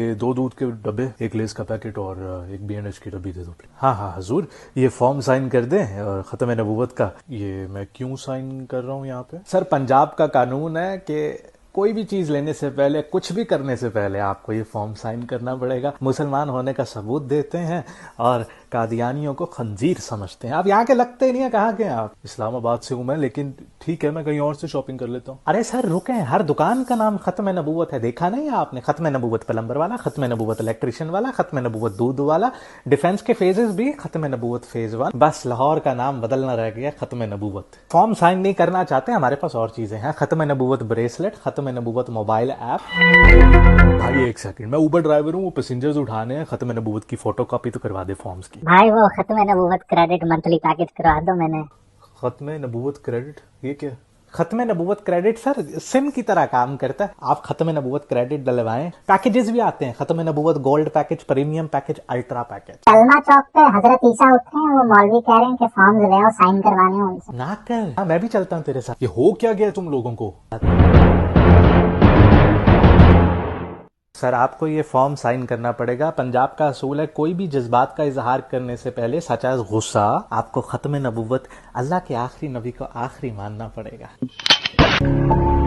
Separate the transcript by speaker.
Speaker 1: یہ 2 دودھ کے ڈبے، 1 لیز کا پیکٹ اور 1 B&H کی ڈبی دے دو۔ ہاں ہاں حضور، یہ فارم سائن کر دیں اور ختم نبوت کا۔ یہ میں کیوں سائن کر رہا ہوں یہاں پہ؟ سر پنجاب کا قانون ہے کہ کوئی بھی چیز لینے سے پہلے، کچھ بھی کرنے سے پہلے آپ کو یہ فارم سائن کرنا پڑے گا۔ مسلمان ہونے کا ثبوت دیتے ہیں اور قادیانیوں کو خنزیر سمجھتے ہیں۔ آپ یہاں کے لگتے ہی نہیں ہیں، کہاں کے ہیں آپ؟ اسلام آباد سے ہوں میں، لیکن ٹھیک ہے میں کہیں اور سے شاپنگ کر لیتا ہوں۔ ارے سر رکیں، ہر دکان کا نام ختم نبوت ہے، دیکھا نہیں آپ نے؟ ختم نبوت پلمبر والا، ختم نبوت الیکٹریشین والا، ختم نبوت دودھ والا، ڈیفنس کے فیزز بھی ختم نبوت فیز 1، بس لاہور کا نام بدلنا رہ گیا ختم نبوت۔ فارم سائن نہیں کرنا چاہتے، ہمارے پاس اور چیزیں ہیں، ختم نبوت بریسلٹ، ختم نبوت موبائل ایپ۔ بھائی 1 سیکنڈ، میں اوبر ڈرائیور ہوں، وہ پیسنجرز اٹھانے ہیں، ختم نبوت کی فوٹو کاپی تو کروا دے فارمز کی۔
Speaker 2: بھائی وہ ختم نبوت کریڈٹ منتھلی پیکج کروا دو میں نے۔
Speaker 1: ختم نبوت کریڈٹ، یہ کیا؟ ختم نبوت کریڈٹ سر سم کی طرح کام کرتا ہے، آپ ختم نبوت کریڈٹ ڈلوائیں، پیکیجز بھی آتے ہیں، ختم نبوت gold package, premium package, ultra package.
Speaker 2: کلمہ چوک پہ حضرت عیسیٰ اٹھے ہیں، وہ مولوی کہہ رہے ہیں کہ فارمز لے آؤ سائن کروانے ہیں ان سے۔
Speaker 1: نہ کر، ہاں میں بھی چلتا ہوں تیرے ساتھ۔ یہ ہو کیا گیا تم لوگوں کو؟ سر آپ کو یہ فارم سائن کرنا پڑے گا، پنجاب کا اصول ہے کوئی بھی جذبات کا اظہار کرنے سے پہلے سچ از غصہ آپ کو ختم نبوت اللہ کے آخری نبی کو آخری ماننا پڑے گا۔